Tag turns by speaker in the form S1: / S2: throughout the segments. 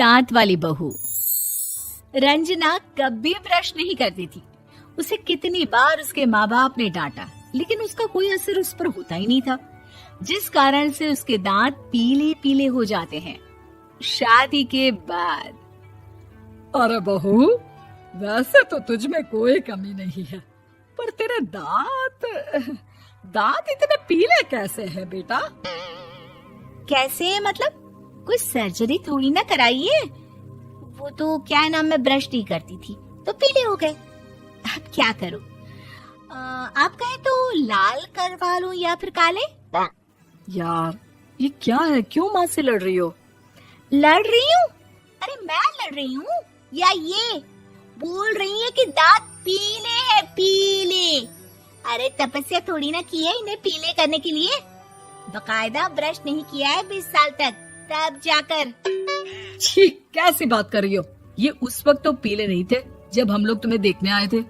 S1: दांत वाली बहू। रंजना कभी ब्रश नहीं करती थी। उसे कितनी बार उसके माँ बाप ने डांटा, लेकिन उसका कोई असर उस पर होता ही नहीं था, जिस कारण से उसके दांत पीले पीले हो जाते हैं। शादी के बाद।
S2: अरे बहू, वैसे तो तुझ में कोई कमी नहीं है, पर तेरे दांत इतने पीले कैसे हैं बेटा?
S1: कैसे मतलब? कोई सर्जरी थोड़ी ना कराई है। वो तो क्या नाम, मैं ब्रश नहीं करती थी तो पीले हो गए। अब क्या करूं? आप कहें तो लाल करवा लूं या फिर काले?
S2: यार ये क्या है, क्यों माँ से लड़ रही हो?
S1: लड़ रही हूँ? अरे मैं लड़ रही हूँ या ये बोल रही है कि दांत पीले हैं, पीले। अरे तपस्या थोड़ी ना की है इन्हें पीले करने के लिए। बकायदा ब्रश नहीं किया है 20 साल तक, तब जाकर।
S2: छी, कैसी बात कर रही हो? ये उस वक्त तो पीले नहीं थे जब हम लोग तुम्हें देखने आए थे।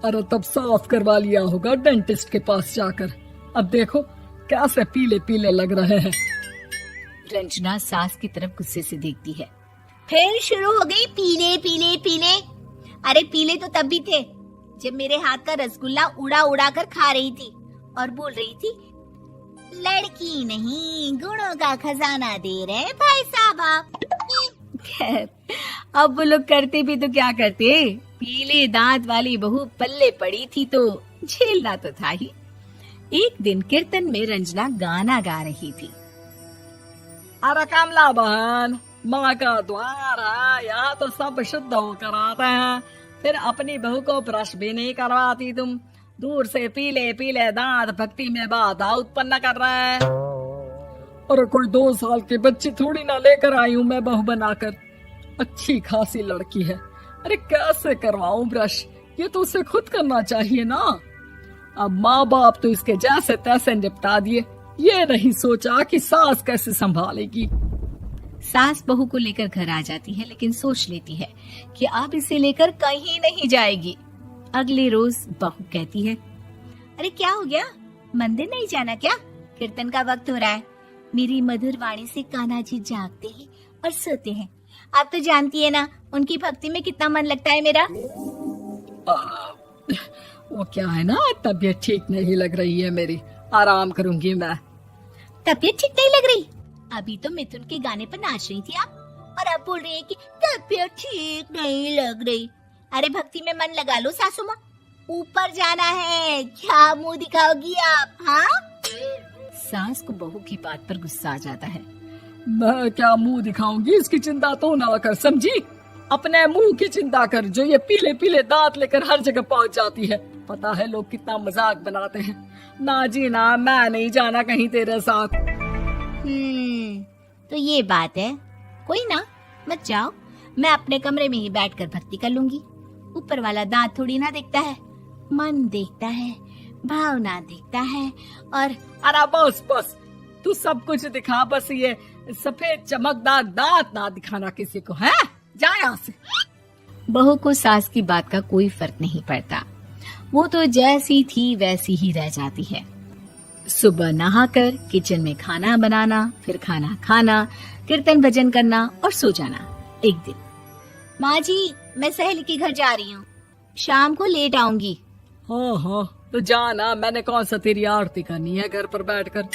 S2: अरे तब साफ करवा लिया होगा डेंटिस्ट के पास जाकर। अब देखो कैसे पीले पीले लग रहे हैं।
S1: रंजना सास की तरफ गुस्से से देखती है। फिर शुरू हो गई पीले पीले पीले। अरे पीले तो तब भी थे जब मेरे हाथ का रसगुल्ला उड़ा उड़ा कर खा रही थी और बोल रही थी, लड़की नहीं गुणों का खजाना दे रहे भाई साहब। खैर, अब वो लोग करते भी तो क्या करते, पीले दांत वाली बहू पल्ले पड़ी थी तो झेलना तो था ही। एक दिन कीर्तन में रंजना गाना गा रही थी।
S2: अरे कमला बहन, माँ का द्वार है, यहाँ तो सब शुद्ध होकर आते हैं, फिर अपनी बहू को ब्रश भी नहीं करवाती तुम। दूर से पीले पीले दांत भक्ति में बाधा उत्पन्न कर रहे हैं। और कोई 2 साल के बच्ची थोड़ी ना लेकर आई हूँ मैं बहू बनाकर। अच्छी खासी लड़की है, अरे कैसे करवाऊं ब्रश? ये तो उसे खुद करना चाहिए ना। अब माँ बाप तो इसके जैसे तैसे निपटा दिए, ये नहीं सोचा कि सास कैसे संभालेगी।
S1: सास बहू को लेकर घर आ जाती है, लेकिन सोच लेती है कि अब इसे लेकर कहीं नहीं जाएगी। अगले रोज बहू कहती है, अरे क्या हो गया, मंदिर नहीं जाना क्या? कीर्तन का वक्त हो रहा है। मेरी मधुर वाणी से कान्हा जी जागते हैं और सोते हैं। आप तो जानती है ना उनकी भक्ति में कितना मन लगता है मेरा।
S2: वो क्या है ना, तबीयत ठीक नहीं लग रही है मेरी, आराम करूंगी मैं।
S1: तबीयत ठीक नहीं लग रही? अभी तो मिथुन के गाने पर नाच रही थी आप, और अब बोल रही है कि तबीयत ठीक नहीं लग रही। अरे भक्ति में मन लगा लो सासू माँ, ऊपर जाना है, क्या मुंह दिखाओगी आप? हाँ? सास को बहू की बात पर गुस्सा आ जाता है।
S2: मैं क्या मुंह दिखाऊंगी, इसकी चिंता तो ना कर, समझी? अपने मुंह की चिंता कर, जो ये पीले पीले दांत लेकर हर जगह पहुंच जाती है। पता है लोग कितना मजाक बनाते हैं। ना जी ना, मैं नहीं जाना कहीं तेरे साथ।
S1: तो ये बात है। कोई ना, मत जाओ, मैं अपने कमरे में ही बैठकर भक्ति कर लूंगी। ऊपर वाला दांत थोड़ी ना देखता है, मन देखता है, भावना देखता है। और
S2: अरे बस बस, तू सब कुछ दिखा, बस ये सफेद चमकदार दांत ना दिखाना किसी को, है? जा यहाँ से।
S1: बहू को सास की बात का कोई फर्क नहीं पड़ता, वो तो जैसी थी वैसी ही रह जाती है। सुबह नहाकर किचन में खाना बनाना, फिर खाना खाना, कीर्तन भजन करना और सो जाना। एक दिन, माँ जी मैं सहेली के घर जा रही हूँ, शाम को लेट आऊंगी।
S2: हाँ, तो जाना, मैंने कौन सा तेरी आरती करनी है घर पर बैठकर।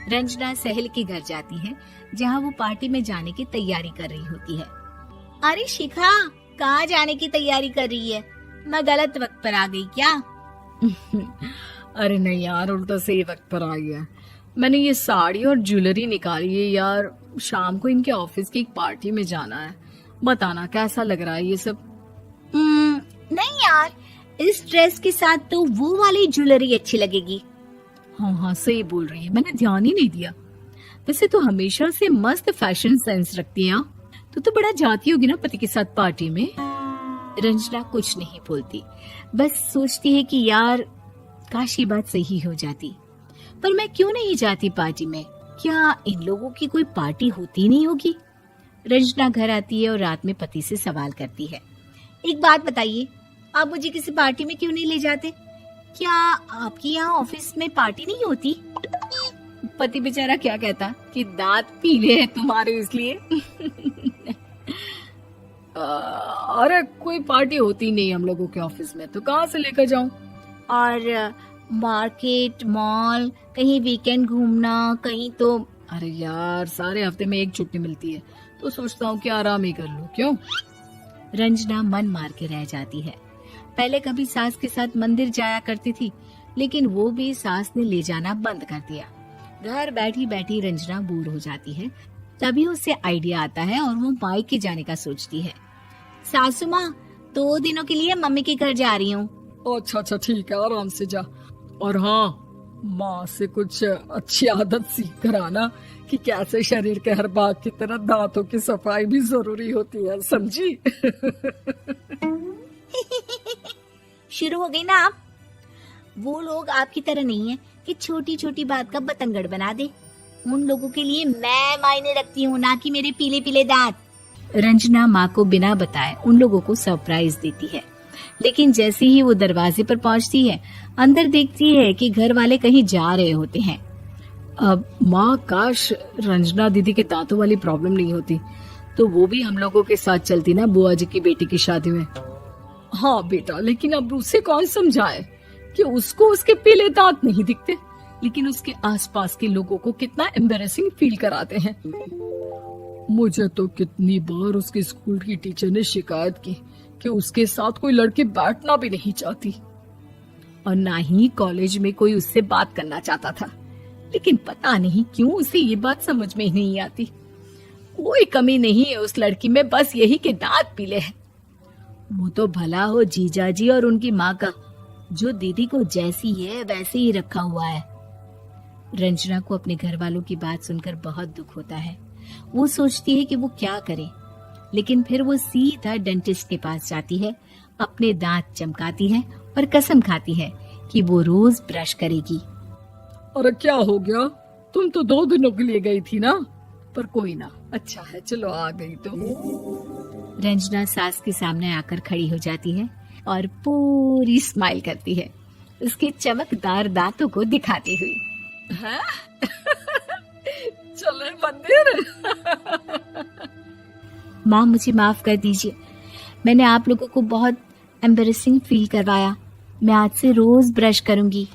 S1: रंजना सहेली के घर जाती है, जहाँ वो पार्टी में जाने की तैयारी कर रही होती है। अरे शिखा, कहाँ जाने की तैयारी कर रही है? मैं गलत वक्त पर आ गई क्या?
S2: अरे नहीं यार, उल्टा सही वक्त पर आई है। मैंने ये साड़ी और ज्वेलरी निकाली है यार, शाम को इनके ऑफिस की एक पार्टी में जाना है। बताना कैसा लग रहा है ये सब?
S1: नहीं यार, इस ड्रेस के साथ तो वो वाली ज्वेलरी अच्छी लगेगी।
S2: हाँ सही बोल रही है, मैंने ध्यान ही नहीं दिया। वैसे तो हमेशा से मस्त फैशन सेंस रखती है। तो बड़ा जाती होगी ना पति के साथ पार्टी में। रंजना कुछ नहीं बोलती, बस सोचती है कि यार काश ये बात सही हो जाती, पर मैं क्यों नहीं जाती पार्टी में? क्या इन लोगों की कोई पार्टी होती नहीं होगी? रंजना घर आती है और रात में पति से सवाल करती है, एक बात बताइए, आप मुझे किसी पार्टी में क्यों नहीं ले जाते? क्या आपके यहाँ ऑफिस में पार्टी नहीं होती? पति बेचारा क्या कहता कि दांत पीले हैं तुम्हारे इसलिए। अरे कोई पार्टी होती नहीं हम लोगों के ऑफिस में, तो कहाँ से लेकर जाऊं?
S1: और मार्केट, मॉल, कहीं वीकेंड घूमना, कहीं तो।
S2: अरे यार, सारे हफ्ते में एक छुट्टी मिलती है, तो सोचता हूँ कि आराम ही कर लूं। क्यों?
S1: रंजना मन मार के रह जाती है। पहले कभी सास के साथ मंदिर जाया करती थी, लेकिन वो भी सास ने ले जाना बंद कर दिया। घर बैठी बैठी रंजना बोर हो जाती है। तभी उसे आइडिया आता है और वो मायके जाने का सोचती है। सासू माँ, 2 दिनों के लिए मम्मी के घर जा रही हूँ।
S2: अच्छा अच्छा, ठीक है, आराम से जा। और हाँ, माँ से कुछ अच्छी आदत सीख कर आना कि कैसे शरीर के हर भाग की तरह दांतों की सफाई भी जरूरी होती है, समझी?
S1: शुरू हो गई ना आप। वो लोग आपकी तरह नहीं है कि छोटी छोटी बात का बतंगड़ बना दे। उन लोगों के लिए मैं मायने रखती हूँ, ना कि मेरे पीले पीले दांत। रंजना माँ को बिना बताए उन लोगों को सरप्राइज देती है, लेकिन जैसे ही वो दरवाजे पर पहुंचती है, अंदर देखती है कि घर वाले कहीं जा रहे होते हैं।
S2: अब माँ, काश रंजना दीदी के दांतों वाली प्रॉब्लम नहीं होती, तो वो भी हम लोगों के साथ चलती ना बुआ जी की बेटी की शादी में। हाँ बेटा, लेकिन अब उसे कौन समझाए कि उसको उसके पीले दांत नहीं दिखते, लेकिन उसके आसपास के लोगों को कितना एम्बैरेसिंग फील कराते हैं। मुझे तो कितनी बार उसके स्कूल की टीचर ने शिकायत की कि उसके साथ कोई लड़की बैठना भी नहीं चाहती, और ना ही कॉलेज में कोई उससे बात करना चाहता था। लेकिन पता नहीं क्यों उसे ये बात समझ में ही नहीं आती। कोई कमी नहीं है उस लड़की में, बस यही कि दांत पीले हैं। वो तो भला हो जीजा जी और उनकी माँ का, जो दीदी को जैसी है वैसे ही रखा हुआ है। रंजना को अपने घर वालों की बात सुनकर बहुत दुख होता है। वो सोचती है कि वो क्या करे, लेकिन फिर वो सीधा डेंटिस्ट के पास जाती है, अपने दांत चमकाती है और कसम खाती है कि वो रोज ब्रश करेगी। अरे क्या हो गया? तुम तो 2 दिनों के लिए गई थी ना, पर कोई ना, अच्छा है, चलो आ गई तो।
S1: रंजना सास के सामने आकर खड़ी हो जाती है और पूरी स्माइल करती है, उसके चमकदार दांतों को दिखाती हुई।
S2: हैं? चले मंदिर?
S1: माँ, मुझे माफ कर दीजिए, मैंने आप लोगों को बहुत एम्बैरेसिंग फील करवाया। मैं आज से रोज ब्रश करूंगी।